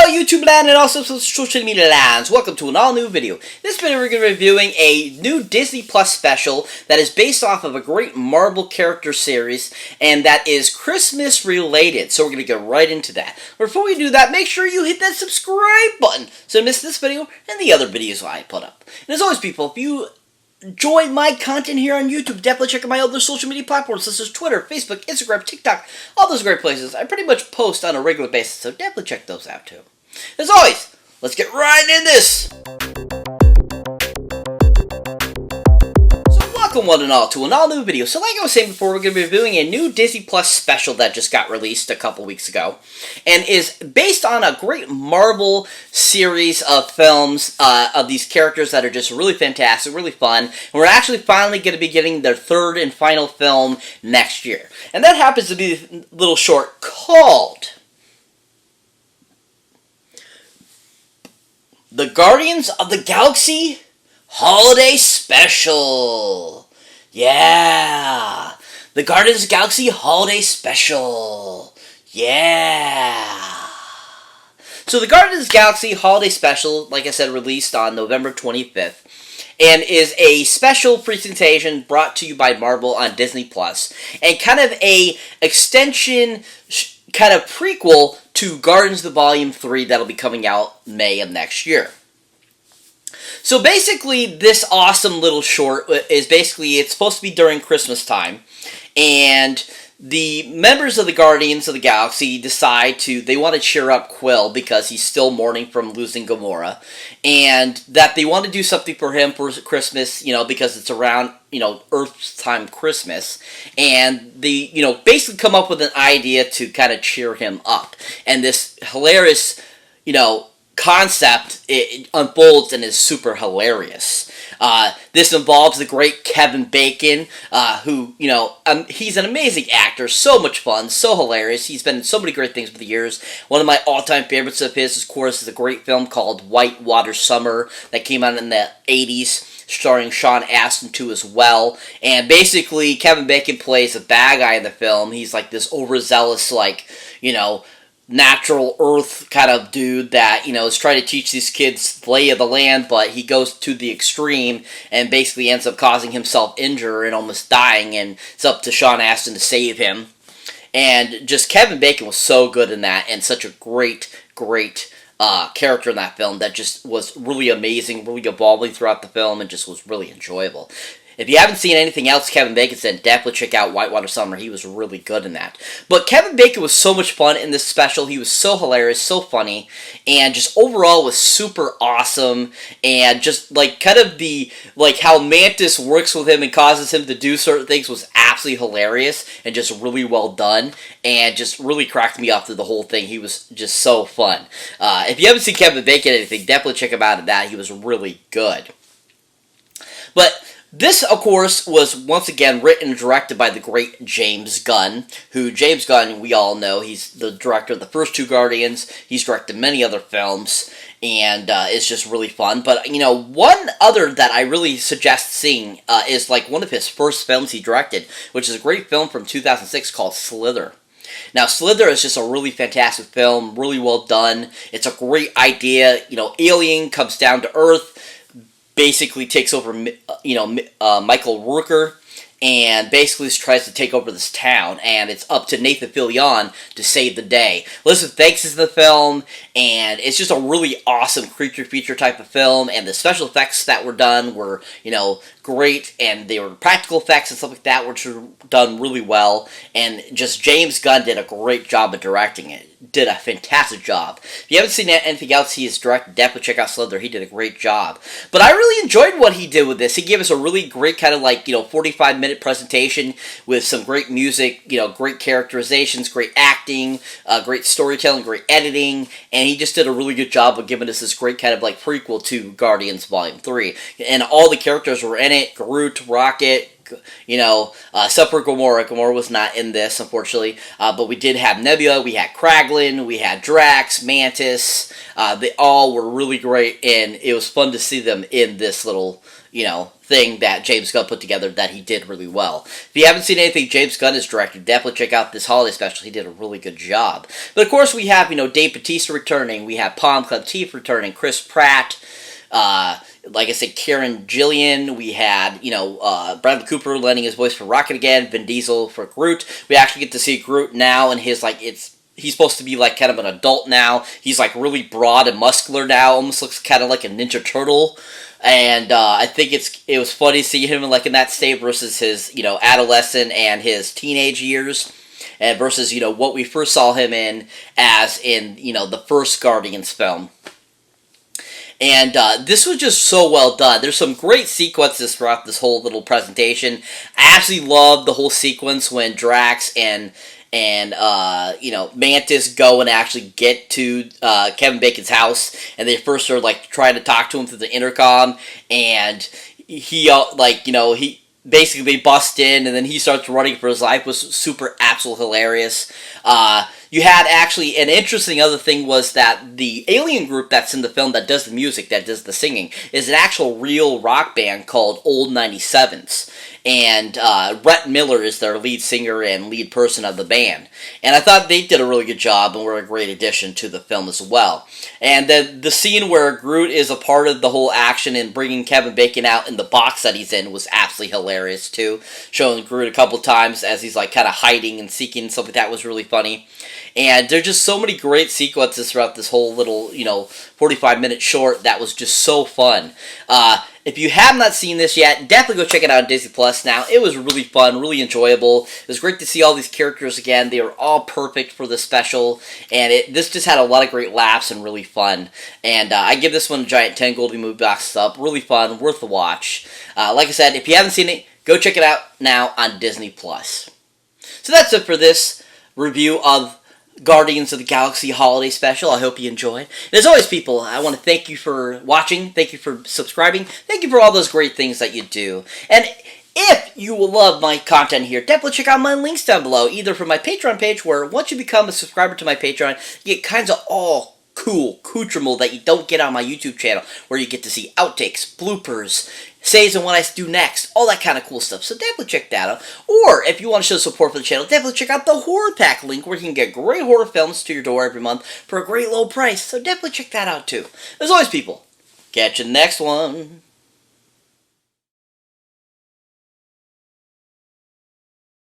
YouTube land and also social media lands. Welcome to an all-new video. This video we're going to be reviewing a new Disney Plus special that is based off of a great Marvel character series, and that is Christmas related. So we're going to get right into that. Before we do that, make sure you hit that subscribe button so you don't miss this video and the other videos I put up. And as always, people, if you enjoy my content here on YouTube, definitely check out my other social media platforms such as Twitter, Facebook, Instagram, TikTok, all those great places. I pretty much post on a regular basis, so definitely check those out too. As always, let's get right in this! So welcome one and all to an all new video. So like I was saying before, we're going to be reviewing a new Disney Plus special that just got released a couple weeks ago, and is based on a great Marvel series of films of these characters that are just really fantastic, really fun, and we're actually finally going to be getting their third and final film next year. And that happens to be a little short called The Guardians of the Galaxy Holiday Special. Yeah. The Guardians of the Galaxy Holiday Special. Yeah. So the Guardians of the Galaxy Holiday Special, like I said, released on November 25th. And is a special presentation brought to you by Marvel on Disney Plus, and kind of a extension, kind of prequel to Guardians of the Volume 3 that'll be coming out May of next year. So basically, this awesome little short is it's supposed to be during Christmas time, and the members of the Guardians of the Galaxy decide they want to cheer up Quill because he's still mourning from losing Gamora, and that they want to do something for him for Christmas, because it's around, Earth's time Christmas, and they, basically come up with an idea to kind of cheer him up, and this hilarious, concept, it unfolds and is super hilarious. This involves the great Kevin Bacon, who, he's an amazing actor, so much fun, so hilarious. He's been in so many great things over the years. One of my all-time favorites of his, of course, is a great film called Whitewater Summer that came out in the 80s, starring Sean Astin too as well. And basically, Kevin Bacon plays a bad guy in the film. He's like this overzealous, natural earth kind of dude that, is trying to teach these kids the lay of the land, but he goes to the extreme and basically ends up causing himself injury and almost dying, and it's up to Sean Astin to save him. And just Kevin Bacon was so good in that, and such a great character in that film that just was really amazing, really evolving throughout the film, and just was really enjoyable. If you haven't seen anything else Kevin Bacon's in, definitely check out Whitewater Summer. He was really good in that. But Kevin Bacon was so much fun in this special. He was so hilarious, so funny, and just overall was super awesome. And just kind of how Mantis works with him and causes him to do certain things was absolutely hilarious and just really well done, and just really cracked me up through the whole thing. He was just so fun. If you haven't seen Kevin Bacon in anything, definitely check him out in that. He was really good. But this, of course, was once again written and directed by the great James Gunn, who James Gunn, we all know, he's the director of the first two Guardians. He's directed many other films, and it's just really fun. But, one other that I really suggest seeing is one of his first films he directed, which is a great film from 2006 called Slither. Now, Slither is just a really fantastic film, really well done. It's a great idea. Alien comes down to Earth, basically takes over, Michael Rooker, and basically tries to take over this town, and it's up to Nathan Fillion to save the day. Elizabeth Banks is in the film, and it's just a really awesome creature feature type of film, and the special effects that were done were, great, and they were practical effects and stuff like that, which were done really well, and just James Gunn did a great job of directing it. Did a fantastic job. If you haven't seen anything else he has directed, definitely check out Slither. He did a great job. But I really enjoyed what he did with this. He gave us a really great kind of 45-minute presentation with some great music, great characterizations, great acting, great storytelling, great editing, and he just did a really good job of giving us this great kind of prequel to Guardians Volume 3. And all the characters were in it: Groot, Rocket, except for Gamora. Gamora was not in this, unfortunately. But we did have Nebula, we had Kraglin, we had Drax, Mantis. They all were really great, and it was fun to see them in this little, thing that James Gunn put together that he did really well. If you haven't seen anything James Gunn has directed, definitely check out this holiday special. He did a really good job. But of course, we have Dave Bautista returning. We have Palm Clemente returning. Chris Pratt. Like I said, Karen Gillian. We had, Bradley Cooper lending his voice for Rocket again. Vin Diesel for Groot. We actually get to see Groot now, and he's supposed to be kind of an adult now. He's really broad and muscular now. Almost looks kind of like a Ninja Turtle. And I think it was funny to see him in that state versus his adolescent and his teenage years, and versus what we first saw him in as in the first Guardians film. And this was just so well done. There's some great sequences throughout this whole little presentation. I absolutely love the whole sequence when Drax and Mantis go and actually get to Kevin Bacon's house, and they first are trying to talk to him through the intercom, and he basically they bust in, and then he starts running for his life. Was super absolutely hilarious. You had actually an interesting other thing was that the alien group that's in the film that does the music, that does the singing, is an actual real rock band called Old 97s. And Rhett Miller is their lead singer and lead person of the band. And I thought they did a really good job and were a great addition to the film as well. And then the scene where Groot is a part of the whole action and bringing Kevin Bacon out in the box that he's in was absolutely hilarious too. Showing Groot a couple times as he's kind of hiding and seeking and stuff like that was really funny. And there's just so many great sequences throughout this whole little, 45-minute short that was just so fun. If you have not seen this yet, definitely go check it out on Disney Plus now. It was really fun, really enjoyable. It was great to see all these characters again. They were all perfect for the special, and this just had a lot of great laughs and really fun. And I give this one a giant 10 Goldie Movie Boxes up. Really fun, worth the watch. Like I said, if you haven't seen it, go check it out now on Disney Plus. So that's it for this review of Guardians of the Galaxy Holiday Special. I hope you enjoyed. And as always, people, I want to thank you for watching. Thank you for subscribing. Thank you for all those great things that you do. And if you will love my content here, definitely check out my links down below, either from my Patreon page, where once you become a subscriber to my Patreon, you get kinds of all cool accoutrement that you don't get on my YouTube channel, where you get to see outtakes, bloopers, says and what I do next, all that kind of cool stuff. So definitely check that out. Or if you want to show support for the channel, definitely check out the Horror Pack link, where you can get great horror films to your door every month for a great low price. So definitely check that out too. As always, people, catch you next one.